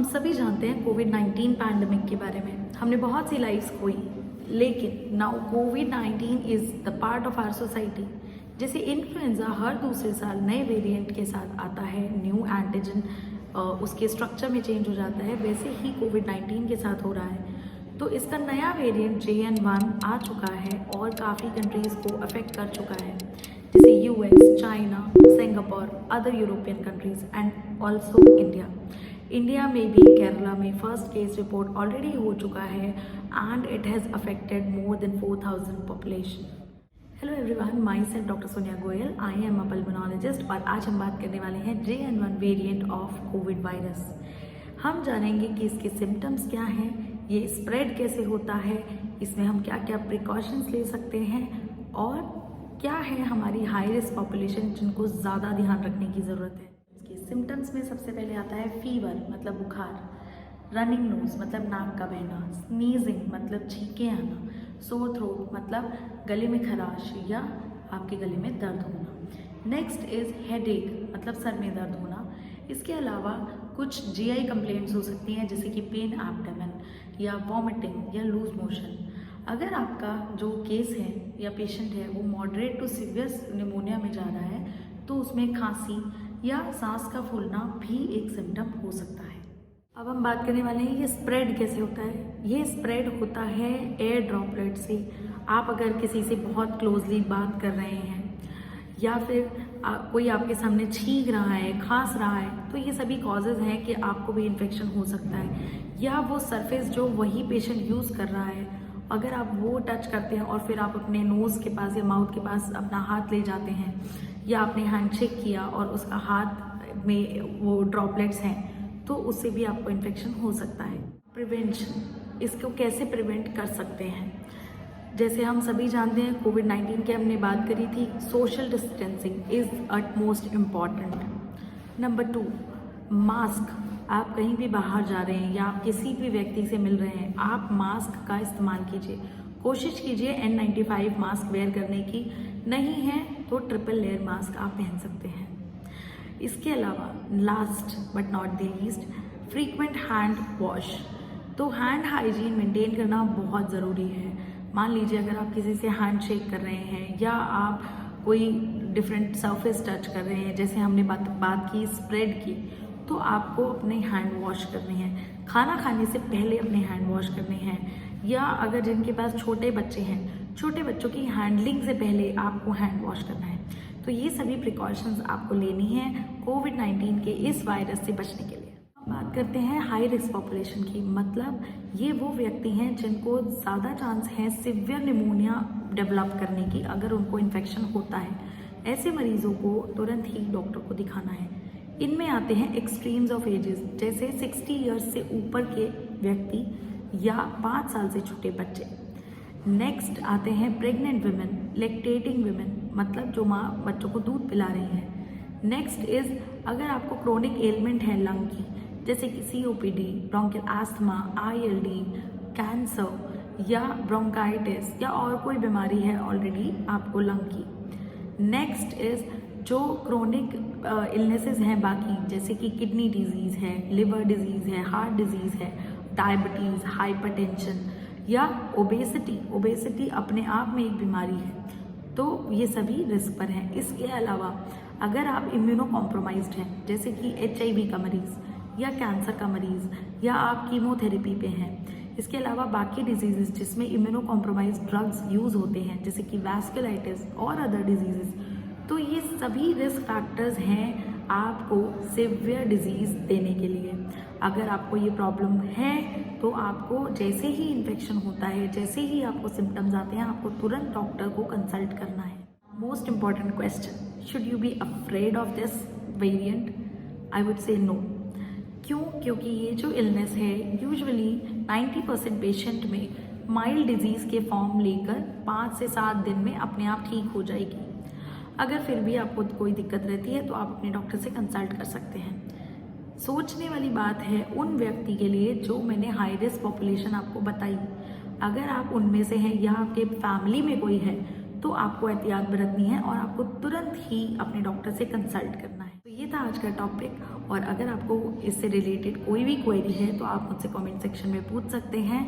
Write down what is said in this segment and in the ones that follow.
हम सभी जानते हैं कोविड-19 पैंडेमिक के बारे में। हमने बहुत सी लाइफ्स खोई, लेकिन नाउ कोविड-19 is the part of our society. जैसे इन्फ्लुएंजा हर दूसरे साल नए वेरिएंट के साथ आता है, न्यू एंटीजन उसके स्ट्रक्चर में चेंज हो जाता है, वैसे ही कोविड-19 के साथ हो रहा है। तो इसका नया वेरिएंट JN.1 आ चुका है और काफ़ी कंट्रीज़ को अफेक्ट कर चुका है, जैसे US, China, Singapore, other European countries and also India में भी केरला में फर्स्ट केस रिपोर्ट ऑलरेडी हो चुका है and it has affected more than 4,000 population. Hello everyone, my self doctor Sonia Goyal, I am a pulmonologist और आज हम बात करने वाले हैं JN.1 variant of Covid virus. हम जानेंगे कि इसके सिम्टम्स क्या हैं, ये स्प्रेड कैसे होता है, इसमें हम क्या क्या प्रिकॉशंस ले सकते हैं और क्या है हमारी हाई रिस्क पॉपुलेशन जिनको ज़्यादा ध्यान रखने की ज़रूरत है। इसके सिम्टम्स में सबसे पहले आता है फीवर मतलब बुखार, रनिंग नोज मतलब नाक का बहना, स्नीजिंग मतलब छींके आना, सोर थ्रोट मतलब गले में खराश या आपके गले में दर्द होना। नेक्स्ट इज़ हेडेक मतलब सर में दर्द होना। इसके अलावा कुछ GI कंप्लेंट्स हो सकती हैं, जैसे कि पेन एब्डोमेन या वॉमिटिंग या लूज मोशन। अगर आपका जो केस है या पेशेंट है वो मॉडरेट टू सीवियर निमोनिया में जा रहा है तो उसमें खांसी या सांस का फूलना भी एक सिम्टम हो सकता है। अब हम बात करने वाले हैं ये स्प्रेड कैसे होता है। ये स्प्रेड होता है एयर ड्रॉपलेट से। आप अगर किसी से बहुत क्लोजली बात कर रहे हैं या फिर कोई आपके सामने छींक रहा है, खांस रहा है, तो ये सभी कॉजेज़ हैं कि आपको भी इन्फेक्शन हो सकता है। या वो सरफेस जो वही पेशेंट यूज़ कर रहा है, अगर आप वो टच करते हैं और फिर आप अपने नोज़ के पास या माउथ के पास अपना हाथ ले जाते हैं या आपने हैंडशेक किया और उसका हाथ में वो ड्रॉपलेट्स हैं, तो उससे भी आपको इन्फेक्शन हो सकता है। प्रिवेंशन, इसको कैसे प्रिवेंट कर सकते हैं, जैसे हम सभी जानते हैं कोविड-19 की हमने बात करी थी, social distancing is at most important. Number 2, mask. आप कहीं भी बाहर जा रहे हैं या आप किसी भी व्यक्ति से मिल रहे हैं, आप मास्क का इस्तेमाल कीजिए। कोशिश कीजिए N95 मास्क वेयर करने की, नहीं है तो ट्रिपल लेयर मास्क आप पहन सकते हैं। इसके अलावा last but not the least, frequent hand wash. तो हैंड हाइजीन मेंटेन करना बहुत ज़रूरी है। मान लीजिए अगर आप किसी से हैंड शेक कर रहे हैं या आप कोई डिफरेंट सरफेस टच कर रहे हैं, जैसे हमने बात की स्प्रेड की, तो आपको अपने हैंड वॉश करने हैं। खाना खाने से पहले अपने हैंड वॉश करने हैं। या अगर जिनके पास छोटे बच्चे हैं, छोटे बच्चों की हैंडलिंग से पहले आपको हैंड वॉश करना है। तो ये सभी प्रिकॉशंस आपको लेनी है कोविड-19 के इस वायरस से बचने के लिए। बात करते हैं हाई रिस्क पॉपुलेशन की, मतलब ये वो व्यक्ति हैं जिनको ज़्यादा चांस है सिवियर निमोनिया डेवलप करने की अगर उनको इन्फेक्शन होता है। ऐसे मरीजों को तुरंत ही डॉक्टर को दिखाना है। इनमें आते हैं एक्सट्रीम्स ऑफ एजेस, जैसे 60 ईयर्स से ऊपर के व्यक्ति या 5 साल से छोटे बच्चे। नेक्स्ट आते हैं प्रेग्नेंट वुमेन, लैक्टेटिंग वुमेन, मतलब जो माँ बच्चों को दूध पिला रही हैं। नेक्स्ट इज़ अगर आपको क्रोनिक एलिमेंट है लंग की, जैसे कि COPD, bronchial asthma, ILD, cancer या ब्रोंकाइटिस या और कोई बीमारी है ऑलरेडी आपको लंग की। नेक्स्ट इज़ जो क्रोनिक इलनेसेस हैं बाकी, जैसे कि किडनी डिजीज़ है, लिवर डिजीज़ है, हार्ट डिजीज़ है, डायबिटीज़, हाइपरटेंशन या ओबेसिटी अपने आप में एक बीमारी है, तो ये सभी रिस्क पर हैं। इसके अलावा अगर आप इम्यूनो कॉम्प्रोमाइज्ड हैं, जैसे कि HIV का मरीज़ या कैंसर का मरीज़ या आप कीमोथेरेपी पे हैं, इसके अलावा बाकी डिजीज़ जिसमें इम्यूनो कॉम्प्रोमाइज ड्रग्स यूज़ होते हैं, जैसे कि वैस्कुलाइटिस और अदर डिजीज़, तो ये सभी रिस्क फैक्टर्स हैं आपको सिवियर डिजीज़ देने के लिए। अगर आपको ये प्रॉब्लम है तो आपको जैसे ही इन्फेक्शन होता है, जैसे ही आपको सिम्टम्स आते हैं, आपको तुरंत डॉक्टर को कंसल्ट करना है। Most important question, should you be afraid of this variant? I would say no. क्यों? क्योंकि ये जो इलनेस है यूजुअली 90% पेशेंट में माइल्ड डिजीज़ के फॉर्म लेकर 5 से 7 दिन में अपने आप ठीक हो जाएगी। अगर फिर भी आपको कोई दिक्कत रहती है तो आप अपने डॉक्टर से कंसल्ट कर सकते हैं। सोचने वाली बात है उन व्यक्ति के लिए जो मैंने हाई रिस्क पॉपुलेशन आपको बताई। अगर आप उनमें से हैं या आपके फैमिली में कोई है तो आपको एहतियात बरतनी है और आपको तुरंत ही अपने डॉक्टर से कंसल्ट करना है। तो ये था आज का टॉपिक और अगर आपको इससे रिलेटेड कोई भी क्वेरी है तो आप मुझसे कमेंट सेक्शन में पूछ सकते हैं।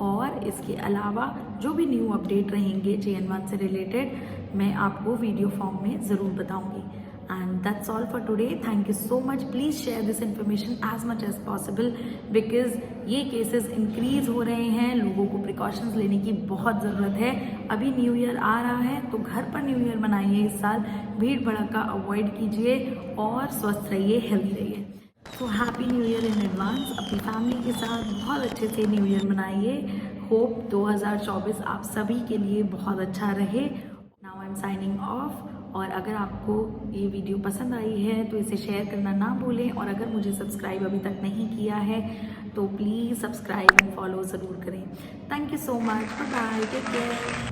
और इसके अलावा जो भी न्यू अपडेट रहेंगे JN1 से रिलेटेड मैं आपको वीडियो फॉर्म में ज़रूर बताऊंगी। And that's all for today. Thank you so much. Please share this information as much as possible because ये केसेस इंक्रीज हो रहे हैं। लोगों को प्रिकॉशंस लेने की बहुत ज़रूरत है। अभी न्यू ईयर आ रहा है तो घर पर न्यू ईयर मनाइए इस साल, भीड़ भड़का अवॉइड कीजिए और स्वस्थ रहिए, हेल्दी रहिए। तो happy new year in advance. अपनी फैमिली के साथ बहुत अच्छे से न्यू ईयर मनाइए। होप 2024 आप सभी के लिए बहुत अच्छा रहे। Now I am signing off. और अगर आपको ये वीडियो पसंद आई है तो इसे शेयर करना ना भूलें। और अगर मुझे सब्सक्राइब अभी तक नहीं किया है तो प्लीज़ सब्सक्राइब एंड फॉलो ज़रूर करें। Thank you so much. Bye bye, take care.